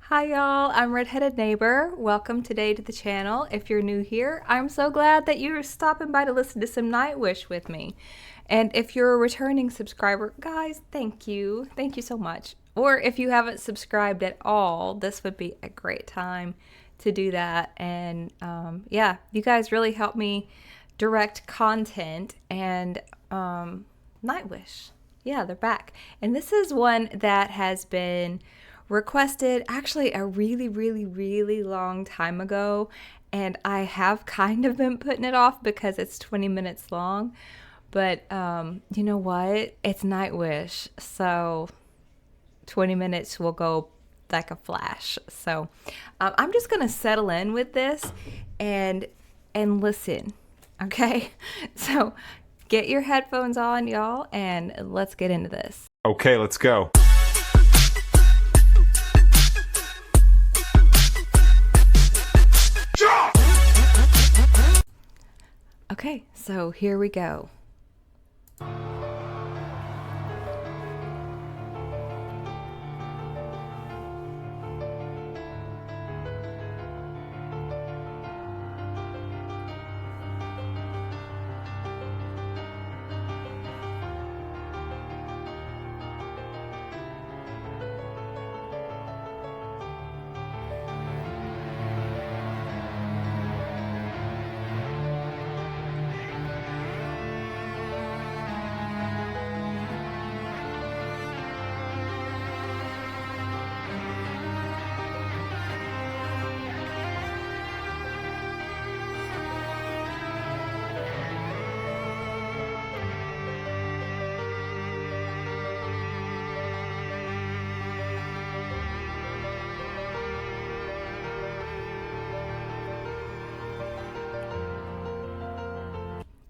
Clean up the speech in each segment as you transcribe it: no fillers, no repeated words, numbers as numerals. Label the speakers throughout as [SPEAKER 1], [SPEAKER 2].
[SPEAKER 1] Hi y'all, I'm Redheaded Neighbor. Welcome today to the channel. If you're new here, I'm so glad that you're stopping by to listen to some Nightwish with me. And if you're a returning subscriber, guys, thank you. Thank you so much. Or if you haven't subscribed at all, this would be a great time to do that. And yeah, you guys really help me direct content and Nightwish. Yeah, they're back. And this is one that has been requested actually a really long time ago, and I have kind of been putting it off because it's 20 minutes long, but you know what, it's Nightwish, so 20 minutes will go like a flash. So I'm just gonna settle in with this and listen, okay? So get your headphones on, y'all, and let's get into this.
[SPEAKER 2] Okay, let's go.
[SPEAKER 1] Okay, so here we go.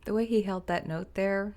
[SPEAKER 1] The way he held that note there.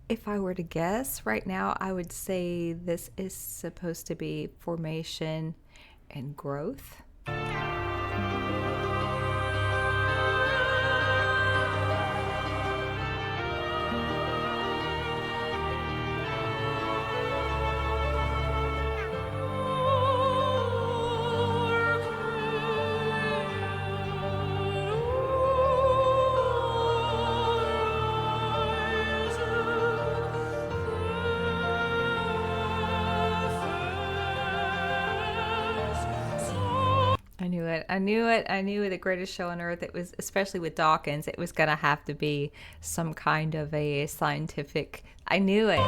[SPEAKER 1] If I were to guess right now, I would say this is supposed to be formation and growth. it. I knew it. I knew the greatest show on earth. It was, especially with Dawkins, it was going to have to be some kind of a scientific. I knew it.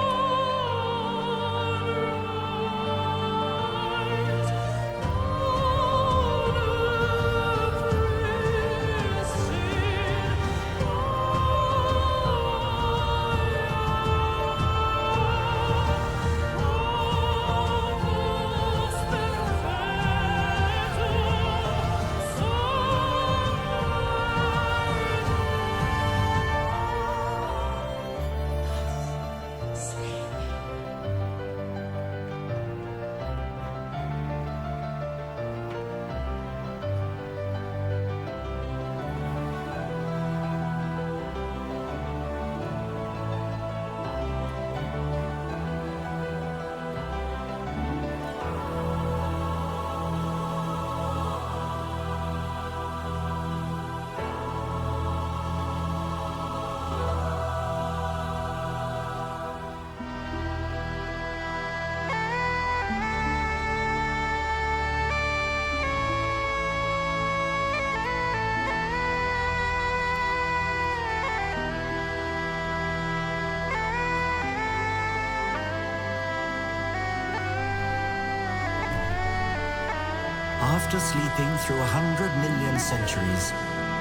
[SPEAKER 2] After sleeping through 100 million centuries,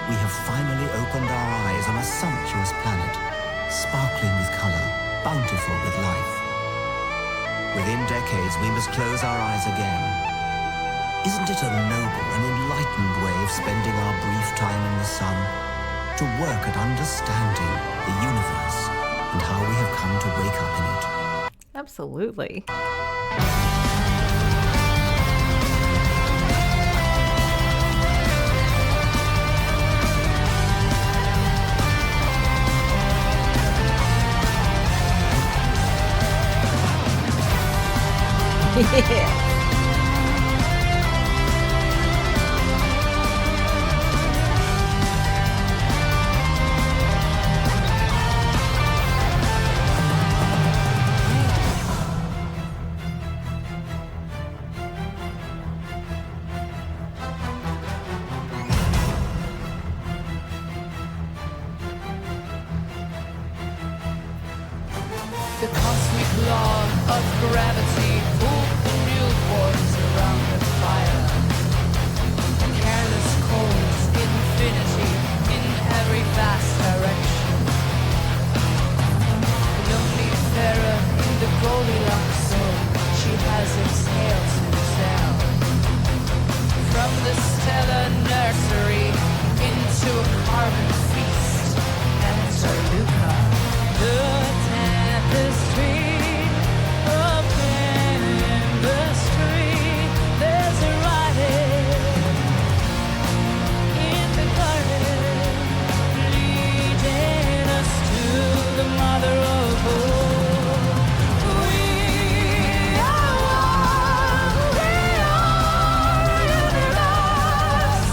[SPEAKER 2] we have finally opened our eyes on a sumptuous planet, sparkling with color, bountiful with life. Within decades, we must close our eyes again. Isn't it a noble and enlightened way of spending our brief time in the sun? To work at understanding the universe and how we have come to wake up in it.
[SPEAKER 1] Absolutely. Yeah.
[SPEAKER 3] The cosmic law of gravity pulled the newborns around the fire. Careless cold infinity in every vast direction. Lonely Pharaoh in the Goldilocks zone, she has exhaled to sail. From the stellar nursery into a carbon feast. Enter Luca, the tapestry of chemistry. There's a writing in the garden, leading us to the mother of all. We are one, we are universe.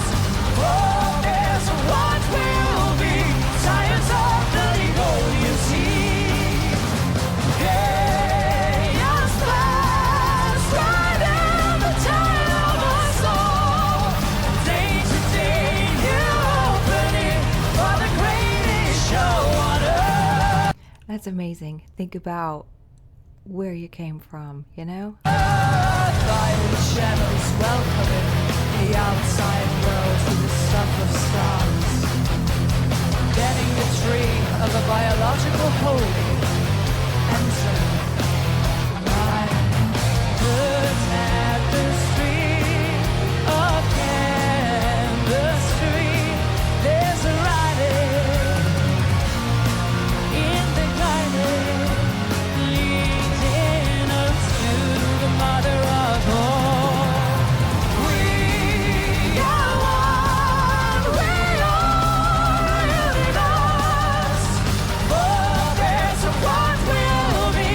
[SPEAKER 3] Oh, there's what will be, science of the legal, you see. Chaos flash right in the tide of us all. Day to day, new opening for the greatest show on earth.
[SPEAKER 1] That's amazing. Think about where you came from, you know?
[SPEAKER 3] Violet shadows welcoming the outside world to the stuff of stars. Getting the tree of a biological holy. Enter mine. The tapestry of chemistry. There's a writing in the garden, leading us to the mother of all. We are one, we are universe. Oh, there's a what will be,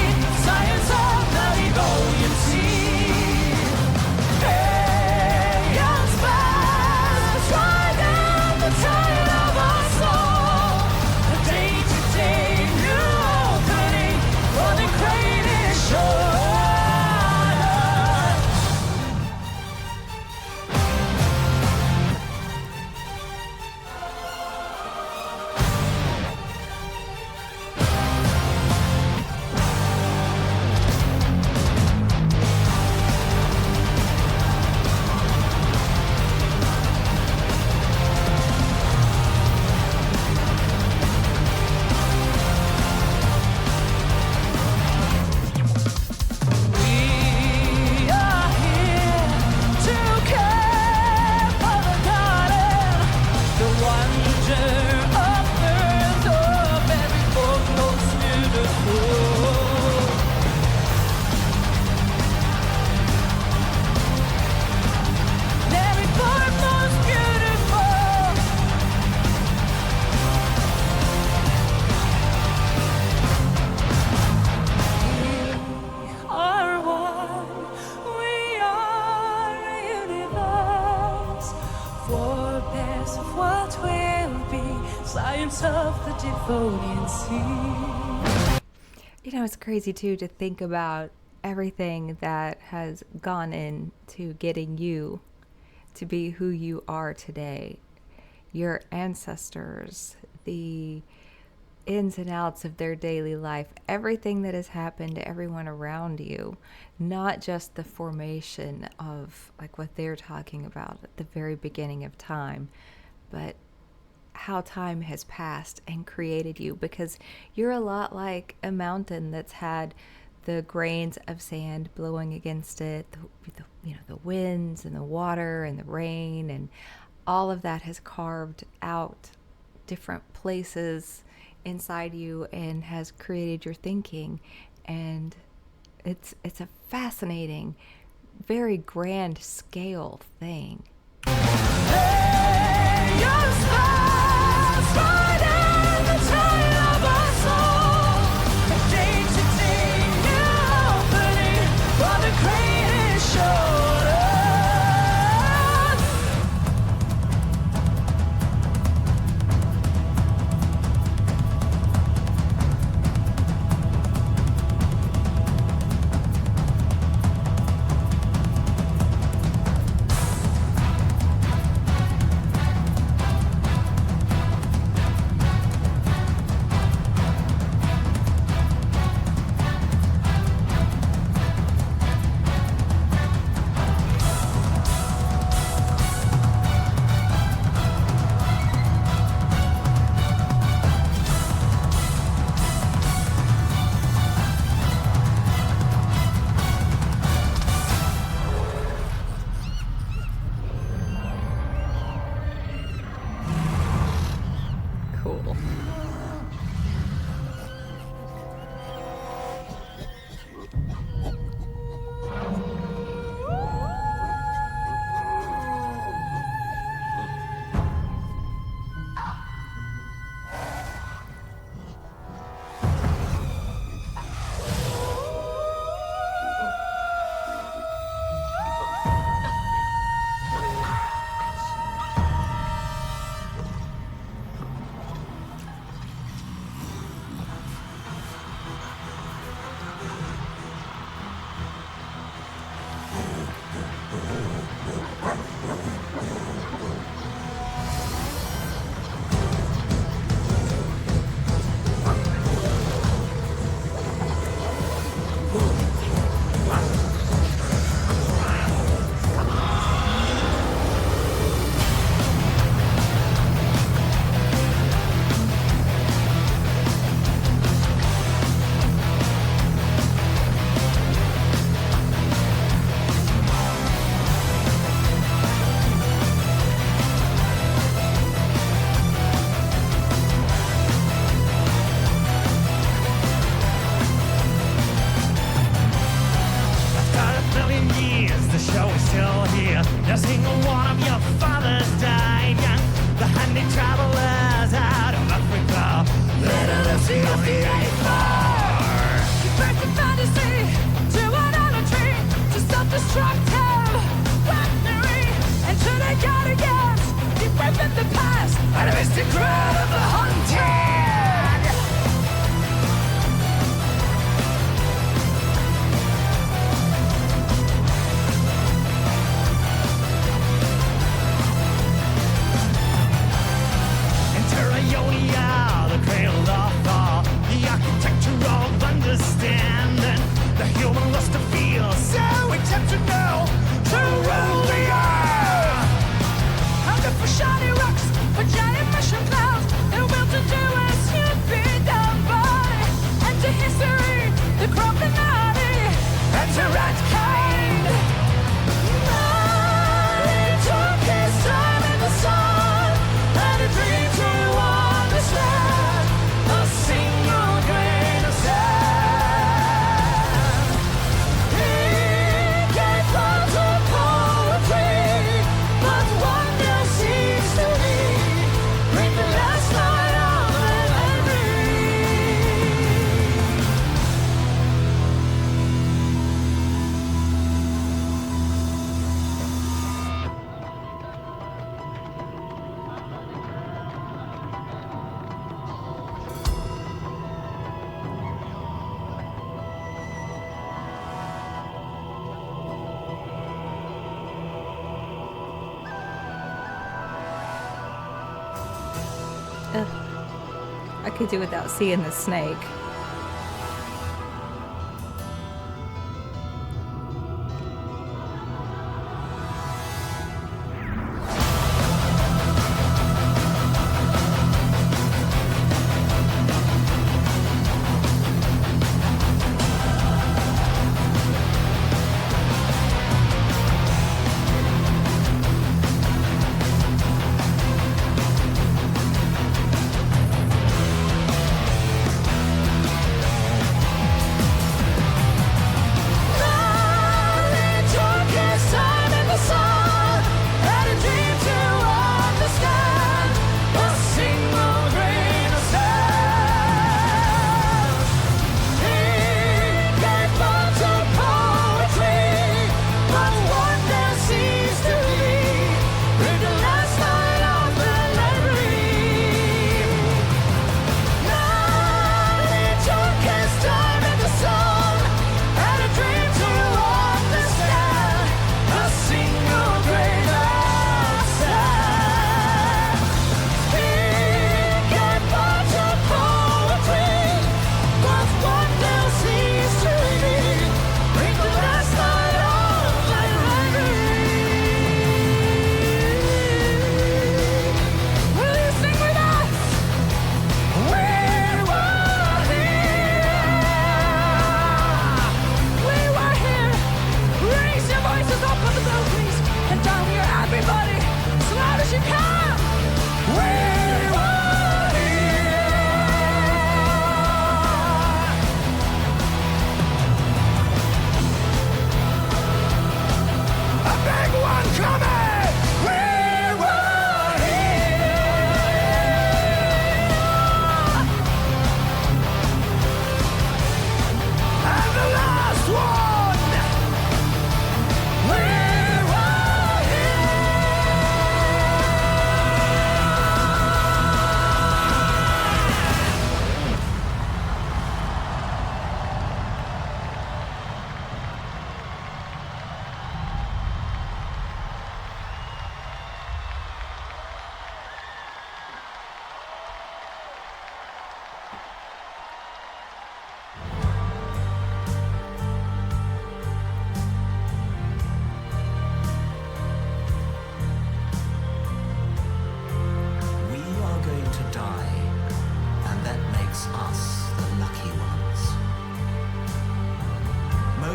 [SPEAKER 3] brilliance of the Devonian sea.
[SPEAKER 1] You know, it's crazy too to think about everything that has gone into getting you to be who you are today. Your ancestors, the ins and outs of their daily life, everything that has happened to everyone around you, not just the formation of like what they're talking about at the very beginning of time, but how time has passed and created you, because you're a lot like a mountain that's had the grains of sand blowing against it, the winds and the water and the rain, and all of that has carved out different places inside you and has created your thinking. And it's a fascinating, very grand scale thing.
[SPEAKER 3] Hey, your stars riding the tide of our soul. A day to day, new opening for the greatest show.
[SPEAKER 1] Cool.
[SPEAKER 3] Shiny rocks, for giant mushroom clouds, and will to do as
[SPEAKER 1] I could do without seeing the snake.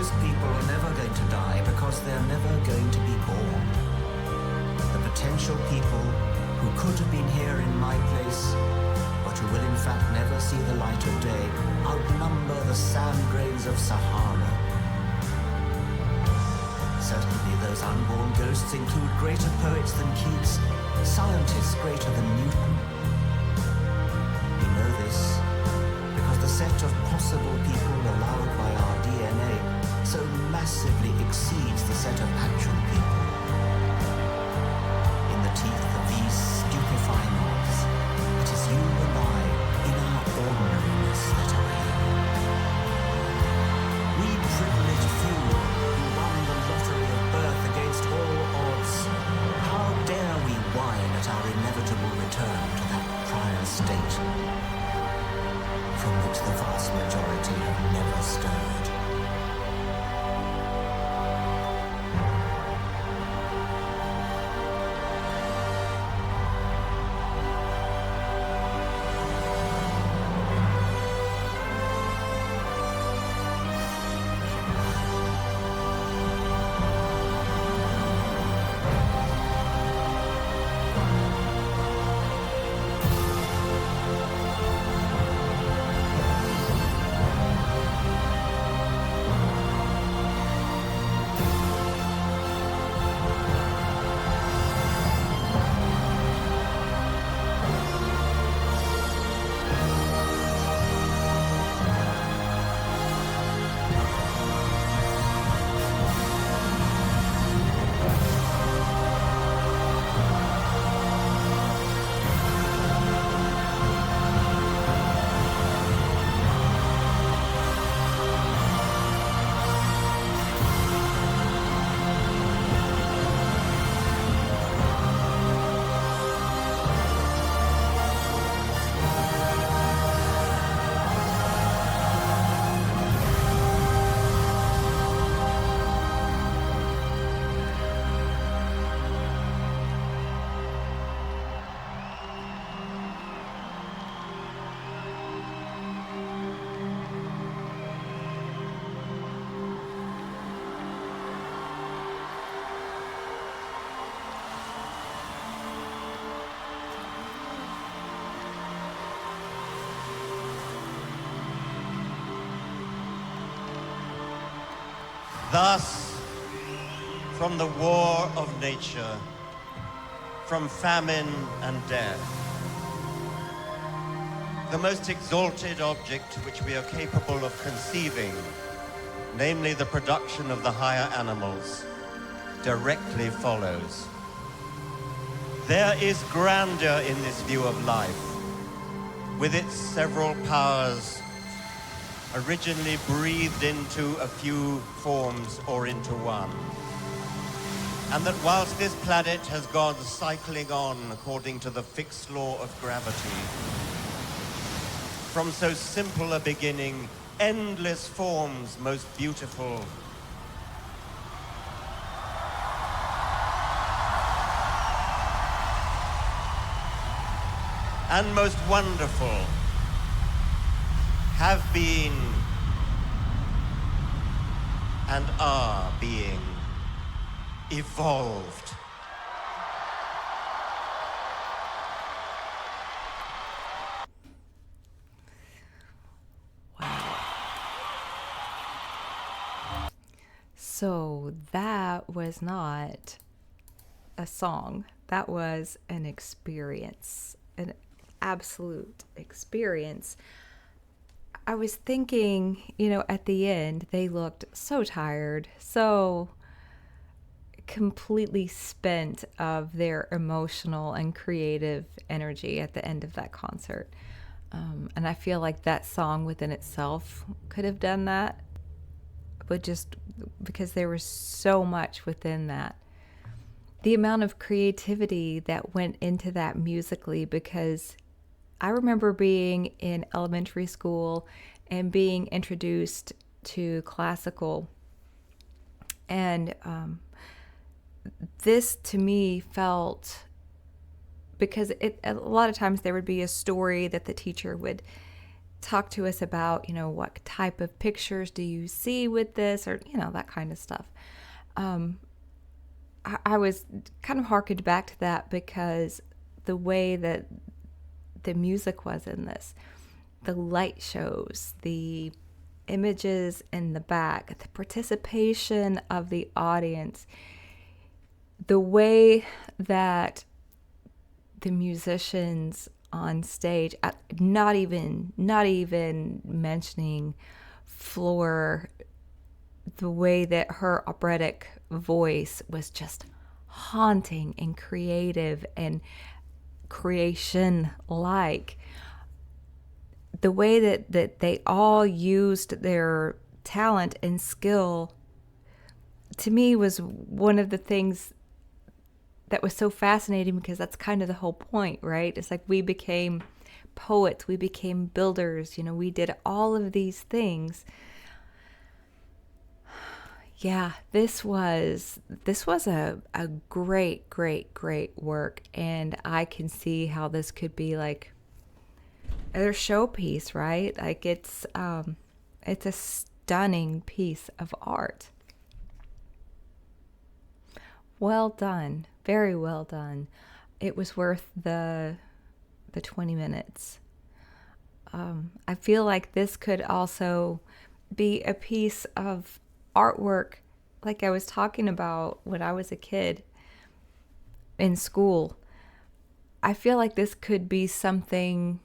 [SPEAKER 2] Most people are never going to die because they're never going to be born. The potential people who could have been here in my place, but who will in fact never see the light of day, outnumber the sand grains of Sahara. Certainly those unborn ghosts include greater poets than Keats, scientists greater than Newton. We know this because the set of possible people allowed by our DNA so massively exceeds the set of actual people. In the teeth of these stupefying odds, it is you and I, in our ordinariness, that are here. We privileged few who won the lottery of birth against all odds. How dare we whine at our inevitable return to that prior state from which the vast majority have never stirred?
[SPEAKER 4] Thus, from the war of nature, from famine and death, the most exalted object which we are capable of conceiving, namely the production of the higher animals, directly follows. There is grandeur in this view of life, with its several powers originally breathed into a few forms or into one. And that whilst this planet has gone cycling on according to the fixed law of gravity, from so simple a beginning, endless forms most beautiful and most wonderful have been and are being evolved.
[SPEAKER 1] So that was not a song. That was an experience, an absolute experience. I was thinking, at the end, they looked so tired, so completely spent of their emotional and creative energy at the end of that concert. And I feel like that song within itself could have done that, but just because there was so much within that. The amount of creativity that went into that musically, because I remember being in elementary school and being introduced to classical. And this to me felt, because a lot of times there would be a story that the teacher would talk to us about, what type of pictures do you see with this, or, that kind of stuff. I was kind of harkened back to that because the way that the music was in this, the light shows, the images in the back, the participation of the audience, the way that the musicians on stage, not even mentioning Floor, the way that her operatic voice was just haunting and creative and creation-like. The way that they all used their talent and skill, to me, was one of the things that was so fascinating, because that's kind of the whole point, right? It's like we became poets, we became builders, we did all of these things. Yeah, this was a great work, and I can see how this could be like their showpiece, right? Like it's a stunning piece of art. Well done, very well done. It was worth the 20 minutes. I feel like this could also be a piece of artwork, like I was talking about when I was a kid in school. I feel like this could be something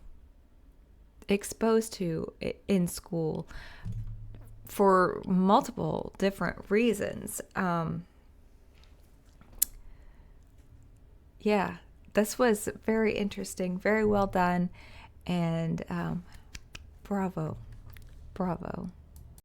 [SPEAKER 1] exposed to in school for multiple different reasons. Yeah, this was very interesting, very well done, and bravo.